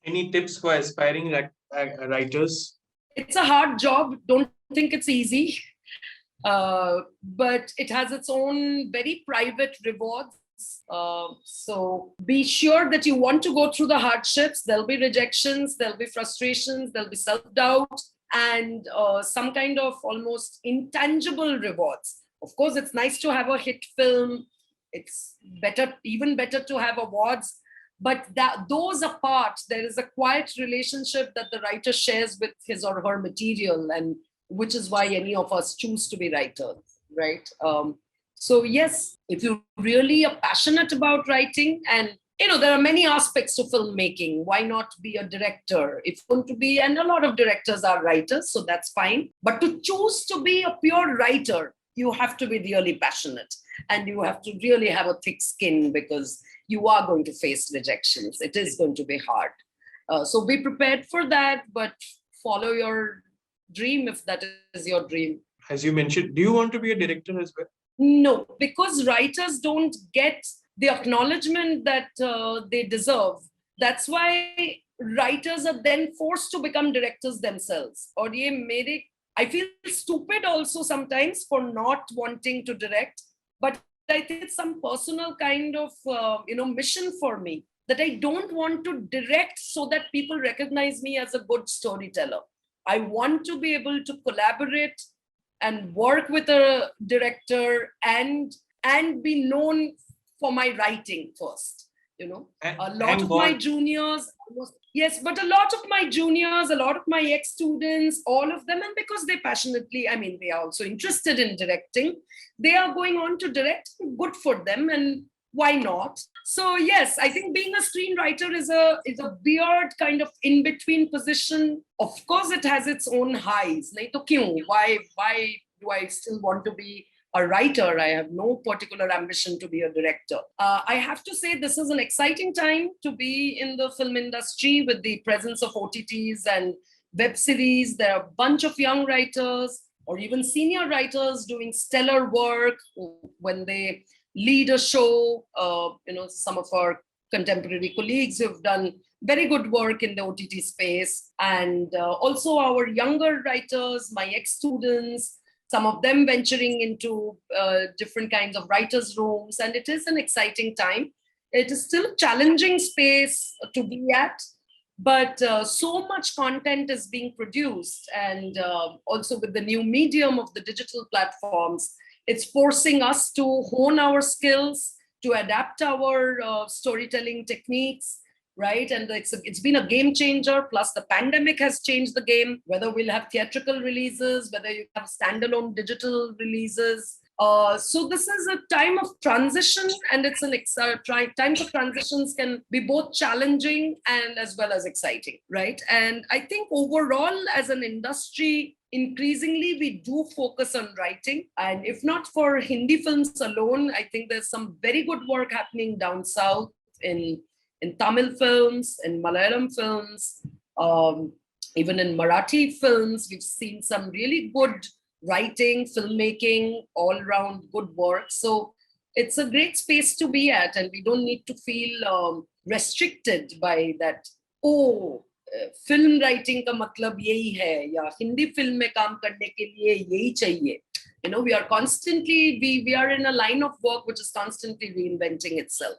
Any tips for aspiring writers? It's a hard job. Don't think it's easy. But it has its own very private rewards. So be sure that you want to go through the hardships. There'll be rejections, there'll be frustrations, there'll be self-doubt, and some kind of almost intangible rewards. Of course, it's nice to have a hit film. It's better, even better to have awards. But those apart, there is a quiet relationship that the writer shares with his or her material, and which is why any of us choose to be writers, right? So yes, if you really are passionate about writing, and there are many aspects to filmmaking. Why not be a director? If you want to be, and a lot of directors are writers, so that's fine. But to choose to be a pure writer, you have to be really passionate, and you have to really have a thick skin, because you are going to face rejections. It is going to be hard. So be prepared for that, but follow your dream if that is your dream. As you mentioned, do you want to be a director as well? No, because writers don't get the acknowledgement that they deserve. That's why writers are then forced to become directors themselves. Or I feel stupid also sometimes for not wanting to direct, but I think it's some personal kind of mission for me, that I don't want to direct so that people recognize me as a good storyteller. I want to be able to collaborate and work with a director and be known for my writing first. A lot of my juniors, yes, but a lot of my juniors, a lot of my ex-students, all of them, and because they passionately, they are also interested in directing, they are going on to direct. Good for them, and why not? So yes, I think being a screenwriter is a weird kind of in-between position. Of course, it has its own highs. Why do I still want to be a writer? I have no particular ambition to be a director. I have to say this is an exciting time to be in the film industry with the presence of OTTs and web series. There are a bunch of young writers or even senior writers doing stellar work when they lead a show. Some of our contemporary colleagues who have done very good work in the OTT space, and also our younger writers, my ex-students, some of them venturing into different kinds of writers' rooms, and it is an exciting time. It is still a challenging space to be at, but so much content is being produced, and also with the new medium of the digital platforms, it's forcing us to hone our skills, to adapt our storytelling techniques, right? And it's been a game changer. Plus, the pandemic has changed the game, whether we'll have theatrical releases, whether you have standalone digital releases. So this is a time of transition, and it's times of transitions can be both challenging and as well as exciting, right? And I think overall, as an industry, increasingly we do focus on writing, and if not for Hindi films alone, I think there's some very good work happening down south in Tamil films, in Malayalam films, even in Marathi films. We've seen some really good writing, filmmaking, all-round good work. So it's a great space to be at, and we don't need to feel restricted by that. Film writing का मतलब यही है, या Hindi film में काम करने के लिए यही चाहिए. We are constantly, we are in a line of work which is constantly reinventing itself.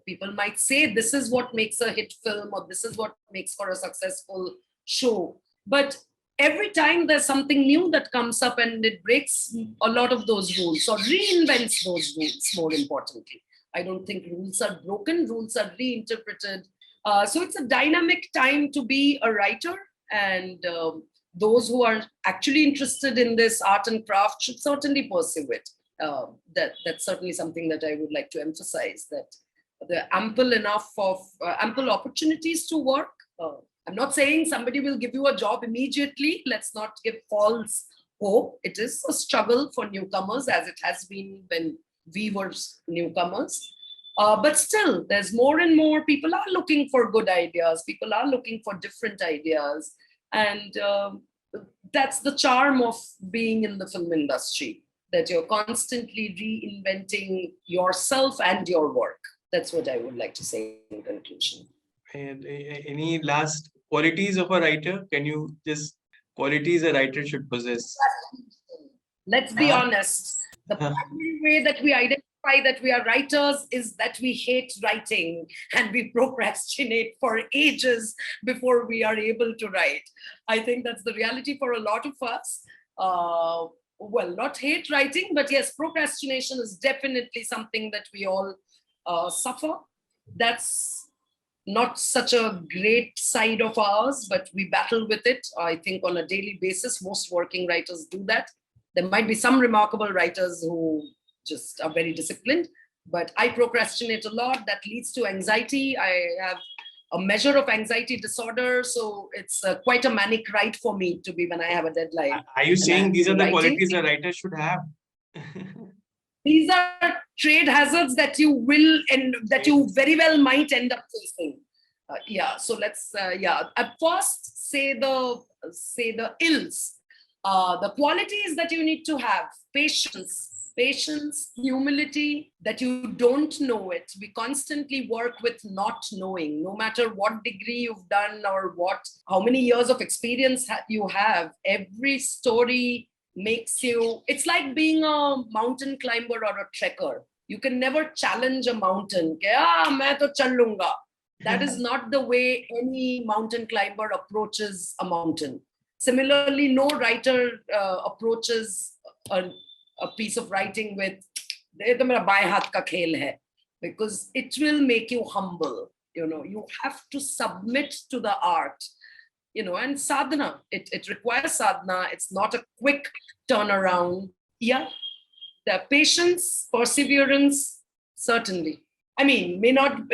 People might say this is what makes a hit film, or this is what makes for a successful show. But every time there's something new that comes up, and it breaks a lot of those rules, or reinvents those rules, more importantly. I don't think rules are broken, rules are reinterpreted. So it's a dynamic time to be a writer, and those who are actually interested in this art and craft should certainly pursue it. That's certainly something that I would like to emphasize, that there are ample opportunities to work. I'm not saying somebody will give you a job immediately. Let's not give false hope. It is a struggle for newcomers, as it has been when we were newcomers. But still, there's more and more people are looking for good ideas. People are looking for different ideas. And that's the charm of being in the film industry. that you're constantly reinventing yourself and your work. That's what I would like to say in conclusion. And any last qualities of a writer? Can you just qualities a writer should possess? Let's be honest. The primary way that we identify that we are writers is that we hate writing and we procrastinate for ages before we are able to write. I think that's the reality for a lot of us. Well, not hate writing, but yes, procrastination is definitely something that we all suffer. That's not such a great side of ours, but we battle with it. I think on a daily basis, most working writers do that. There might be some remarkable writers who just are very disciplined, but I procrastinate a lot. That leads to anxiety. I have a measure of anxiety disorder, so it's quite a manic ride for me to be when I have a deadline. Are you saying these are the qualities a writer should have? These are trade hazards that you will and that you very well might end up facing. Yeah, so let's at first say the ills. The qualities that you need to have: patience, humility, that you don't know it. We constantly work with not knowing, no matter what degree you've done or how many years of experience you have. Every story makes you, it's like being a mountain climber or a trekker. You can never challenge a mountain. Main to chal lunga. That is not the way any mountain climber approaches a mountain. Similarly, no writer approaches a piece of writing with "ye to mera baएं हाथ का खेल है," because it will make you humble. You have to submit to the art. And sadhana, it requires sadhana. It's not a quick turnaround. Yeah, the patience, perseverance, certainly. I mean,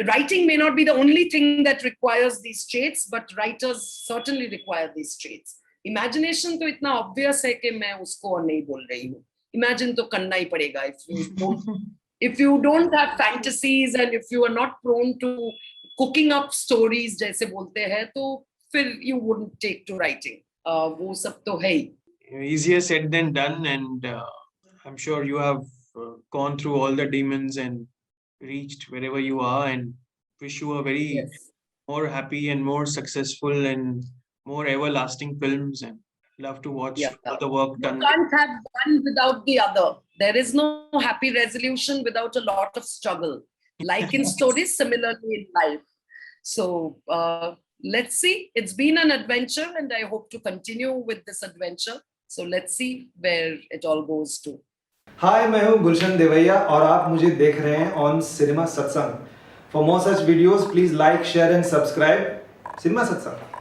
writing may not be the only thing that requires these traits, but writers certainly require these traits. Imagination तो इतना obvious है कि मैं उसको नहीं बोल रही हूँ. Imagine तो करना ही पड़ेगा. If you don't have fantasies and if you are not prone to cooking up stories जैसे बोलते हैं, तो फिर you wouldn't take to writing. वो सब तो है ही. Easier said than done, and I'm sure you have gone through all the demons and reached wherever you are, and wish you a very more happy and more successful and more everlasting films, and love to watch all the work done. You can't have one without the other. There is no happy resolution without a lot of struggle. Like in stories, similarly in life. So let's see. It's been an adventure and I hope to continue with this adventure. So let's see where it all goes to. हाय, मैं हूँ गुलशन देवैया और आप मुझे देख रहे हैं on cinema सत्संग. For more such videos please like, share and subscribe cinema सत्संग.